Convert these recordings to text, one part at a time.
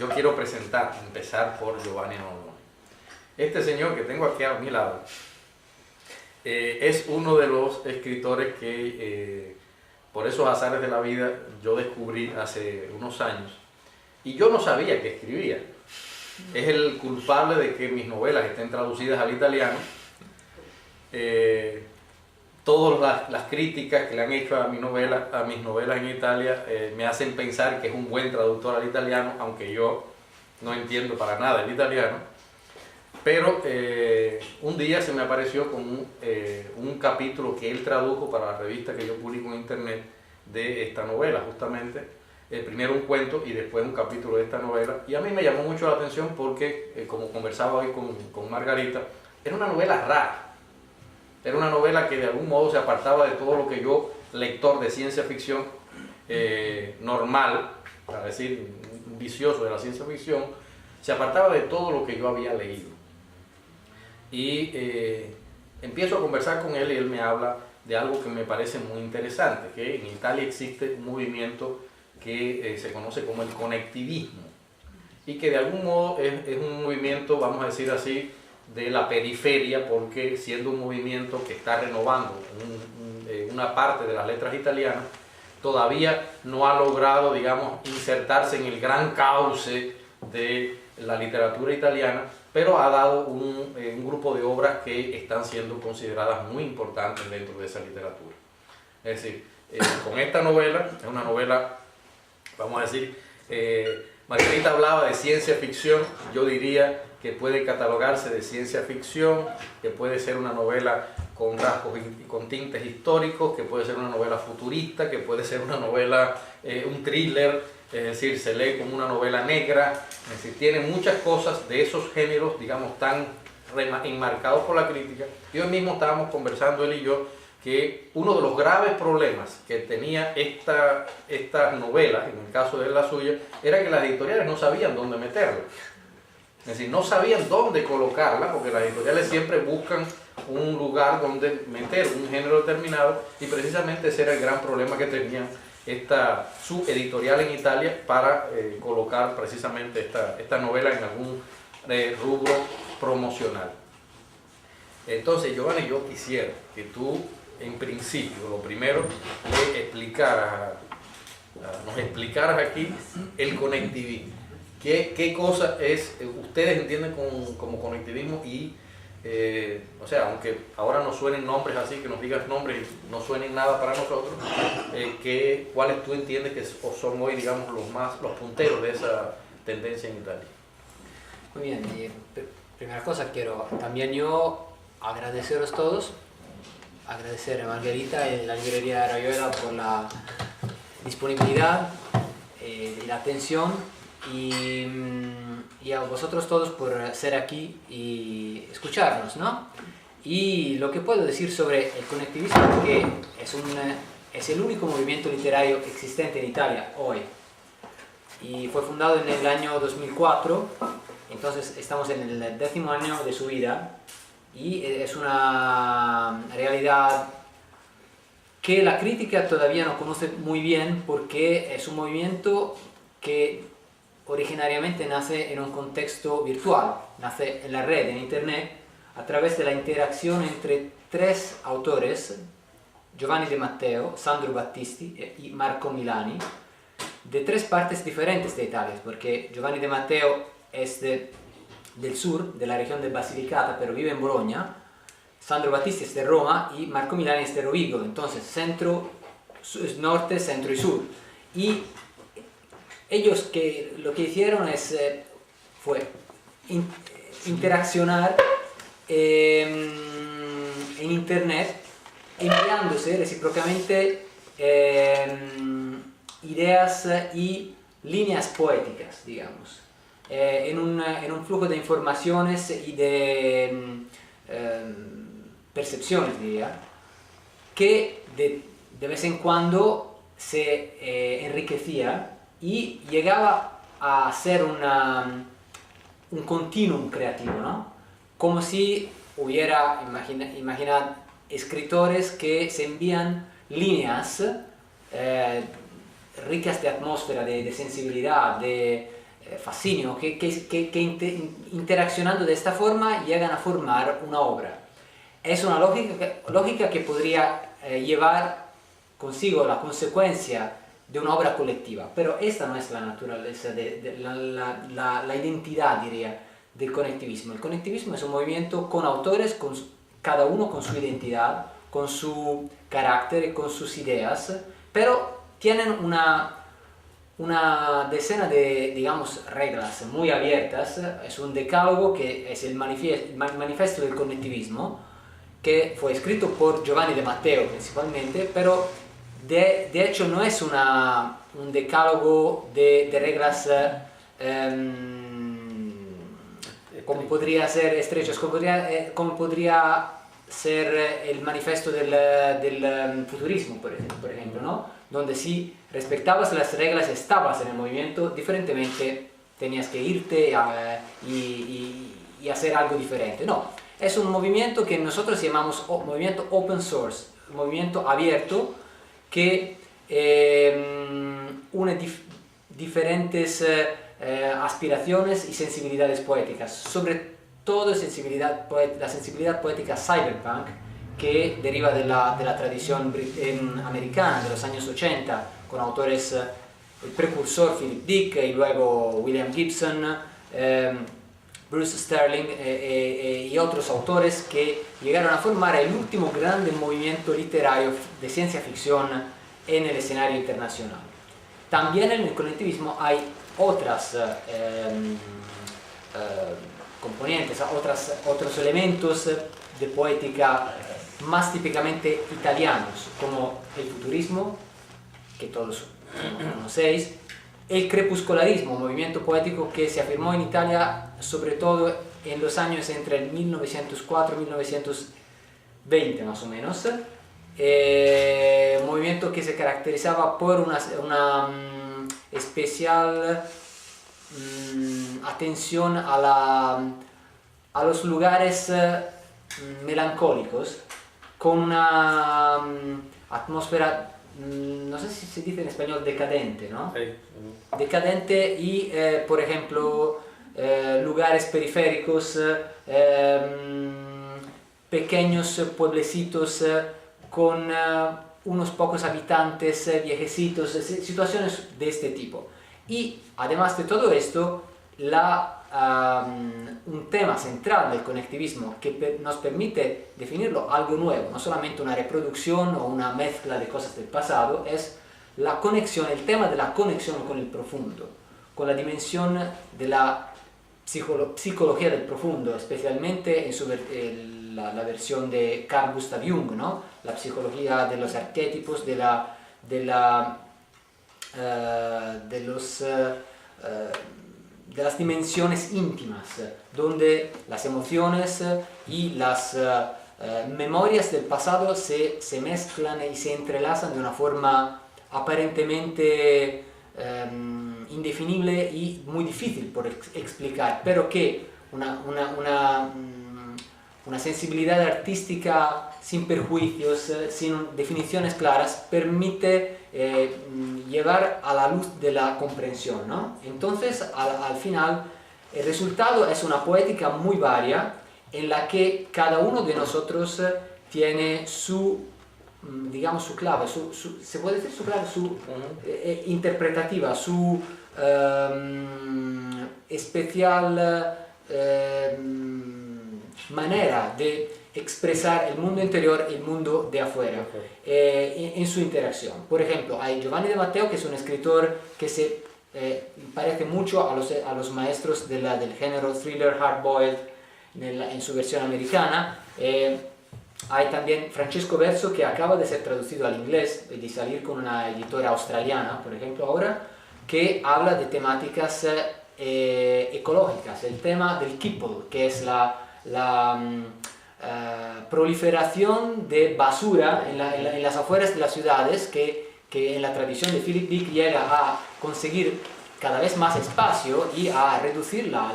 yo quiero empezar por Giovanni Nardone. Este señor que tengo aquí a mi lado es uno de los escritores que por esos azares de la vida yo descubrí hace unos años y yo no sabía que escribía. Es el culpable de que mis novelas estén traducidas al italiano. Todas las críticas que le han hecho a mis novelas en Italia me hacen pensar que es un buen traductor al italiano, aunque yo no entiendo para nada el italiano. Pero un día se me apareció con un capítulo que él tradujo para la revista que yo publico en internet de esta novela, justamente. Primero un cuento y después un capítulo de esta novela. Y a mí me llamó mucho la atención porque, como conversaba hoy con Margarita, era una novela rara. Era una novela que de algún modo se apartaba de todo lo que yo, lector de ciencia ficción normal, para decir, un vicioso de la ciencia ficción, se apartaba de todo lo que yo había leído. Y empiezo a conversar con él y él me habla de algo que me parece muy interesante, que en Italia existe un movimiento que se conoce como el conectivismo y que de algún modo es un movimiento, vamos a decir así, de la periferia, porque siendo un movimiento que está renovando una parte de las letras italianas, todavía no ha logrado, digamos, insertarse en el gran cauce de la literatura italiana, pero ha dado un grupo de obras que están siendo consideradas muy importantes dentro de esa literatura. Es decir, con esta novela, es una novela, vamos a decir, Margarita hablaba de ciencia ficción, yo diría que puede catalogarse de ciencia ficción, que puede ser una novela con rasgos y con tintes históricos, que puede ser una novela futurista, que puede ser una novela, un thriller, es decir, se lee como una novela negra, es decir, tiene muchas cosas de esos géneros, digamos, tan enmarcados por la crítica. Y hoy mismo estábamos conversando él y yo que uno de los graves problemas que tenía esta novela, en el caso de la suya, era que las editoriales no sabían dónde meterla. Es decir, no sabían dónde colocarla, porque las editoriales siempre buscan un lugar donde meter un género determinado, y precisamente ese era el gran problema que tenía esta subeditorial en Italia para colocar precisamente esta novela en algún rubro promocional. Entonces, Giovanni, yo quisiera que tú, en principio, lo primero, nos explicaras aquí el conectivismo. ¿Qué cosa ustedes entienden como conectivismo? Y, o sea, aunque ahora no suenen nombres así, que nos digas nombres y no suenen nada para nosotros, ¿cuáles tú entiendes que son hoy, digamos, los punteros de esa tendencia en Italia? Muy bien, primera cosa quiero también yo agradeceros todos, agradecer a Margarita y la librería Rayuela por la disponibilidad y la atención, y a vosotros todos por ser aquí y escucharnos, ¿no? Y lo que puedo decir sobre el conectivismo es que es el único movimiento literario existente en Italia hoy, y fue fundado en el año 2004, entonces estamos en el 10º año de su vida, y es una realidad que la crítica todavía no conoce muy bien, porque es un movimiento que originariamente nace en un contexto virtual, nace en la red, en internet, a través de la interacción entre tres autores, Giovanni De Matteo, Sandro Battisti y Marco Milani, de tres partes diferentes de Italia, porque Giovanni De Matteo es del sur, de la región de Basilicata, pero vive en Bologna. Sandro Battisti es de Roma y Marco Milani es de Rovigo, entonces centro, norte, centro y sur. Y ellos lo que hicieron fue interaccionar en internet, enviándose recíprocamente ideas y líneas poéticas, digamos, en un flujo de informaciones y de percepciones, diría, que de vez en cuando se enriquecía y llegaba a ser un continuum creativo, ¿no? Como si hubiera, imaginad, escritores que se envían líneas ricas de atmósfera, de sensibilidad, de fascinio, interaccionando de esta forma llegan a formar una obra. Es una lógica que podría llevar consigo la consecuencia de una obra colectiva, pero esta no es la naturaleza, la identidad, diría, del conectivismo. El conectivismo es un movimiento con autores, cada uno con su identidad, con su carácter y con sus ideas, pero tienen una decena de, digamos, reglas muy abiertas. Es un decálogo que es el manifiesto del conectivismo, que fue escrito por Giovanni de Matteo principalmente, pero de hecho no es un decálogo de reglas como podría ser estrechas, como podría ser el manifiesto del futurismo, por ejemplo, ¿no? Donde si respetabas las reglas, estabas en el movimiento, diferentemente tenías que irte y hacer algo diferente. No, es un movimiento que nosotros llamamos movimiento open source, un movimiento abierto que une diferentes aspiraciones y sensibilidades poéticas, sobre todo la sensibilidad poética cyberpunk, que deriva de la tradición americana de los años 80, con autores, el precursor Philip Dick y luego William Gibson, Bruce Sterling y otros autores que llegaron a formar el último grande movimiento literario de ciencia ficción en el escenario internacional. También en el conectivismo hay otras componentes, otros elementos de poética más típicamente italianos, como el futurismo, que todos conocéis, el crepuscularismo, un movimiento poético que se afirmó en Italia sobre todo en los años entre el 1904 y 1920 más o menos, un movimiento que se caracterizaba por una especial atención a los lugares melancólicos, con una atmósfera, no sé si se dice en español decadente, ¿no? Sí. Decadente y, por ejemplo, lugares periféricos, pequeños pueblecitos con unos pocos habitantes, viejecitos, situaciones de este tipo. Y además de todo esto, un tema central del conectivismo que nos permite definirlo algo nuevo, no solamente una reproducción o una mezcla de cosas del pasado, es la conexión, el tema de la conexión con el profundo, con la dimensión de la psicología del profundo, especialmente en la versión de Carl Gustav Jung, ¿no? La psicología de los arquetipos, de las dimensiones íntimas, donde las emociones y las memorias del pasado se mezclan y se entrelazan de una forma aparentemente indefinible y muy difícil por explicar, pero que una sensibilidad artística sin perjuicios, sin definiciones claras, permite llevar a la luz de la comprensión, ¿no? Entonces, al final, el resultado es una poética muy varia, en la que cada uno de nosotros tiene digamos, su clave, se puede decir su clave, interpretativa, su especial manera de expresar el mundo interior y el mundo de afuera, en su interacción. Por ejemplo, hay Giovanni de Matteo, que es un escritor que se parece mucho a los maestros del género thriller hard-boiled en su versión americana. Hay también Francesco Verso, que acaba de ser traducido al inglés y de salir con una editora australiana, por ejemplo, ahora, que habla de temáticas ecológicas, el tema del Kipple, que es la proliferación de basura en las afueras de las ciudades, que en la tradición de Philip Dick llega a conseguir cada vez más espacio y a reducir la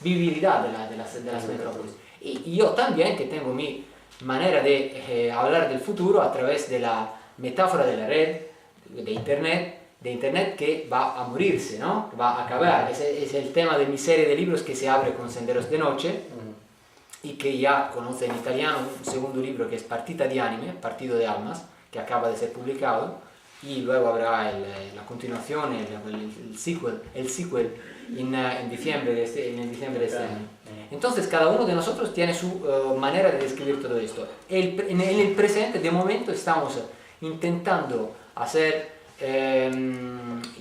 vivibilidad de las metrópolis. Y yo también, que tengo mi manera de hablar del futuro a través de la metáfora de la red, de internet, de Internet que va a morirse, ¿no? Va a acabar. Ese es el tema de mi serie de libros que se abre con Senderos de Noche y que ya conoce en italiano un segundo libro que es Partita di Anime, Partido de Almas, que acaba de ser publicado, y luego habrá la continuación, el sequel en diciembre de este año. Entonces cada uno de nosotros tiene su manera de describir todo esto. En el presente, de momento, estamos intentando hacer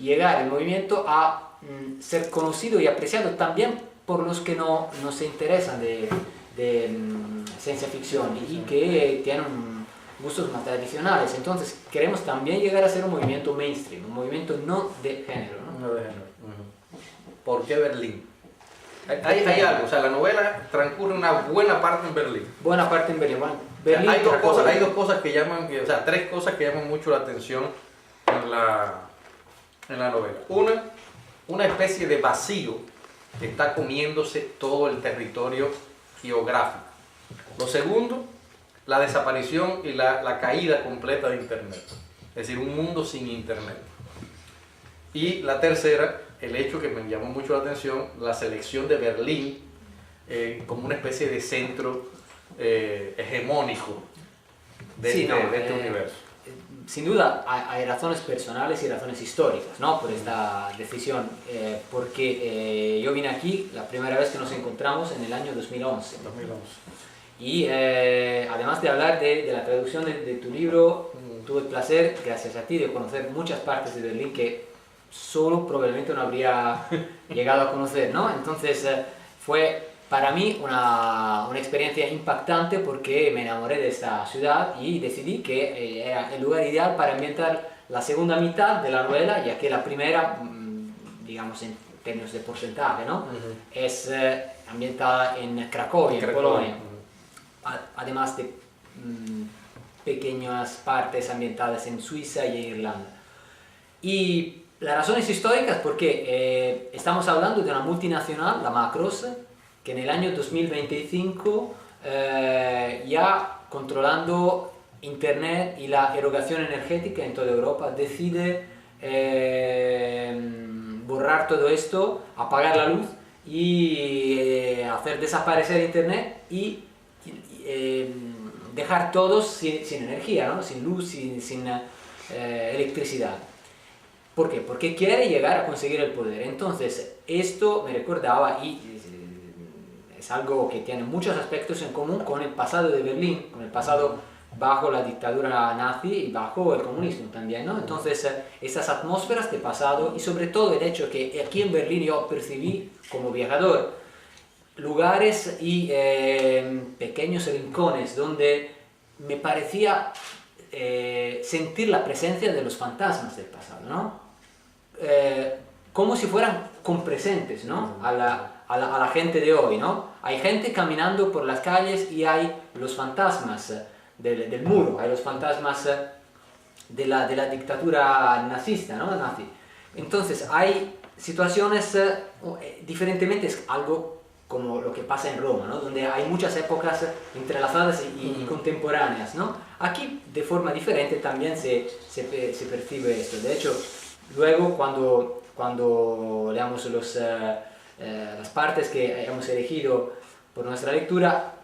llegar el movimiento a ser conocido y apreciado también por los que no se interesan de ciencia ficción y que tienen gustos más tradicionales. Entonces queremos también llegar a ser un movimiento mainstream, un movimiento no de género, ¿no? No de género. ¿Por qué Berlín? Hay algo, o sea, la novela transcurre una buena parte en Berlín. Buena parte en Berlín. Bueno, Berlín, hay dos cosas que llaman, o sea, tres cosas que llaman mucho la atención en la novela. Una especie de vacío que está comiéndose todo el territorio geográfico. Lo segundo, la desaparición y la caída completa de Internet. Es decir, un mundo sin Internet. Y la tercera, el hecho que me llamó mucho la atención, la selección de Berlín como una especie de centro hegemónico de este universo. Sin duda hay razones personales y razones históricas, ¿no? Por esta decisión, porque yo vine aquí la primera vez que nos encontramos en el año 2011. Y además de hablar de la traducción de tu libro, tuve el placer, gracias a ti, de conocer muchas partes de Berlín que solo probablemente no habría llegado a conocer, ¿no? Entonces fue para mí una experiencia impactante porque me enamoré de esta ciudad y decidí que era el lugar ideal para ambientar la segunda mitad de la novela, ya que la primera, digamos en términos de porcentaje, ¿no? Es ambientada en Cracovia, en Polonia, además de pequeñas partes ambientadas en Suiza y en Irlanda. Y las razones históricas, porque estamos hablando de una multinacional, la Macros, que en el año 2025 ya controlando Internet y la erogación energética en toda Europa decide borrar todo esto, apagar la luz y hacer desaparecer Internet y dejar todos sin energía, ¿no? Sin luz, sin electricidad. ¿Por qué? Porque quiere llegar a conseguir el poder. Entonces, esto me recordaba, y es algo que tiene muchos aspectos en común con el pasado de Berlín, con el pasado bajo la dictadura nazi y bajo el comunismo también, ¿no? Entonces, esas atmósferas de pasado y sobre todo el hecho que aquí en Berlín yo percibí como viajador lugares y pequeños rincones donde me parecía sentir la presencia de los fantasmas del pasado, ¿no? Como si fueran compresentes, ¿no? a la gente de hoy, ¿no? Hay gente caminando por las calles y hay los fantasmas del muro, hay los fantasmas de la dictadura nazista, ¿no? Nazi. Entonces hay situaciones diferentemente, es algo como lo que pasa en Roma, ¿no? Donde hay muchas épocas entrelazadas y contemporáneas, ¿no? Aquí de forma diferente también se percibe esto. De hecho, luego cuando leamos las partes que hemos elegido por nuestra lectura,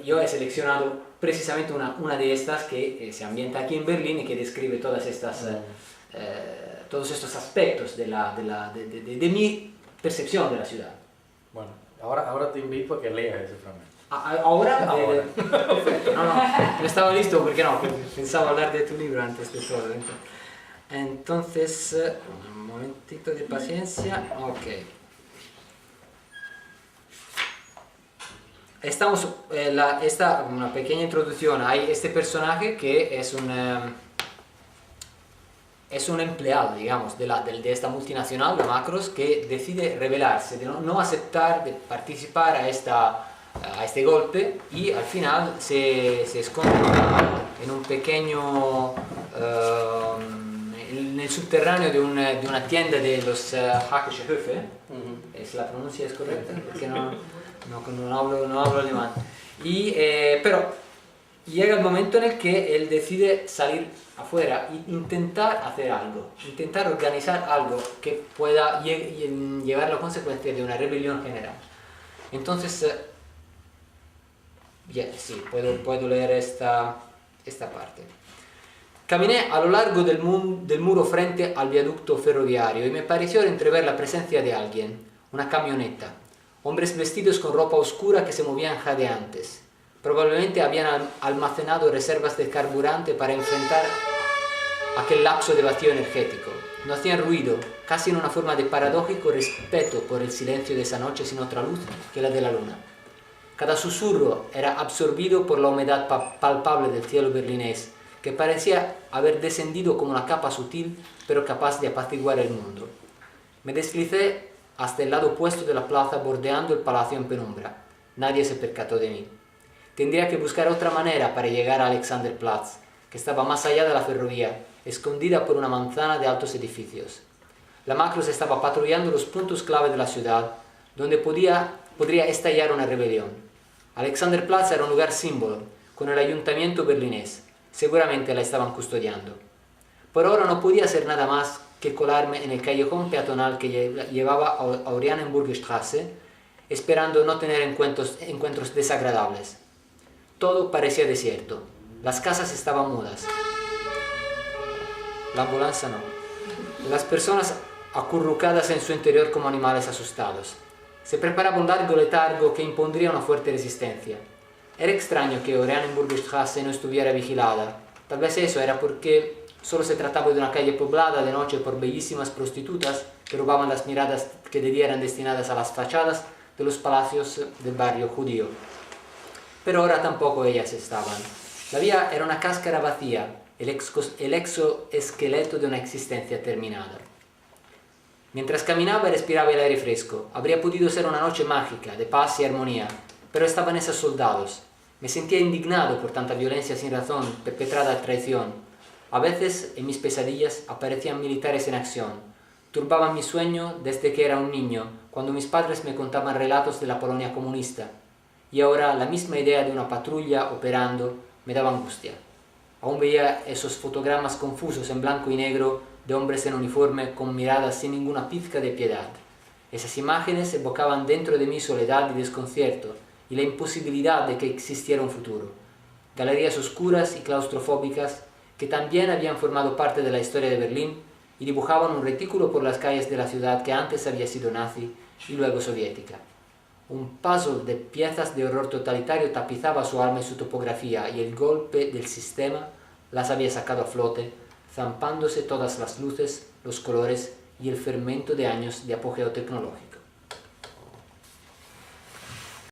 yo he seleccionado precisamente una de estas que se ambienta aquí en Berlín y que describe todas estas, todos estos aspectos de mi percepción de la ciudad. Bueno, ahora te invito a que leas ese fragmento. ¿Ahora? Perfecto, no estaba listo porque no, pensaba hablar de tu libro antes de todo. Entonces, un momentito de paciencia, ok. Estamos, una pequeña introducción, hay este personaje que es un empleado, digamos, de esta multinacional, de Macros, que decide rebelarse, de no aceptar de participar a este golpe y al final se esconde en un pequeño, en el subterráneo de una tienda de los Hackische Höfe. ¿Es la pronuncia es correcta? Porque no hablo alemán. Pero llega el momento en el que él decide salir afuera e intentar hacer algo, intentar organizar algo que pueda llevar la consecuencia de una rebelión general. Entonces, sí, puedo leer esta parte. Caminé a lo largo del muro frente al viaducto ferroviario y me pareció entrever la presencia de alguien, una camioneta, hombres vestidos con ropa oscura que se movían jadeantes. Probablemente habían almacenado reservas de carburante para enfrentar aquel lapso de vacío energético. No hacían ruido, casi en una forma de paradójico respeto por el silencio de esa noche sin otra luz que la de la luna. Cada susurro era absorbido por la humedad palpable del cielo berlinés, que parecía haber descendido como una capa sutil, pero capaz de apaciguar el mundo. Me deslicé hasta el lado opuesto de la plaza, bordeando el palacio en penumbra. Nadie se percató de mí. Tendría que buscar otra manera para llegar a Alexanderplatz, que estaba más allá de la ferrovía, escondida por una manzana de altos edificios. La Macros estaba patrullando los puntos clave de la ciudad, donde podría estallar una rebelión. Alexanderplatz era un lugar símbolo, con el ayuntamiento berlinés. Seguramente la estaban custodiando. Por ahora no podía hacer nada más que colarme en el callejón peatonal que llevaba a Oranienburgerstraße, esperando no tener encuentros desagradables. Todo parecía desierto. Las casas estaban mudas. La ambulancia no. Las personas acurrucadas en su interior como animales asustados. Se preparaba un largo letargo que impondría una fuerte resistencia. Era extraño que Oranienburgerstraße no estuviera vigilada. Tal vez eso era porque solo se trataba de una calle poblada de noche por bellísimas prostitutas que robaban las miradas que debieran destinadas a las fachadas de los palacios del barrio judío. Pero ahora tampoco ellas estaban. La vía era una cáscara vacía, el exoesqueleto de una existencia terminada. Mientras caminaba respiraba el aire fresco. Habría podido ser una noche mágica, de paz y armonía, pero estaban esos soldados. Me sentía indignado por tanta violencia sin razón, perpetrada a traición. A veces, en mis pesadillas, aparecían militares en acción. Turbaban mi sueño desde que era un niño, cuando mis padres me contaban relatos de la Polonia comunista. Y ahora la misma idea de una patrulla operando me daba angustia. Aún veía esos fotogramas confusos en blanco y negro de hombres en uniforme con miradas sin ninguna pizca de piedad. Esas imágenes evocaban dentro de mí soledad y desconcierto, y la imposibilidad de que existiera un futuro. Galerías oscuras y claustrofóbicas que también habían formado parte de la historia de Berlín y dibujaban un retículo por las calles de la ciudad que antes había sido nazi y luego soviética. Un puzzle de piezas de horror totalitario tapizaba su alma y su topografía, y el golpe del sistema las había sacado a flote, zampándose todas las luces, los colores y el fermento de años de apogeo tecnológico.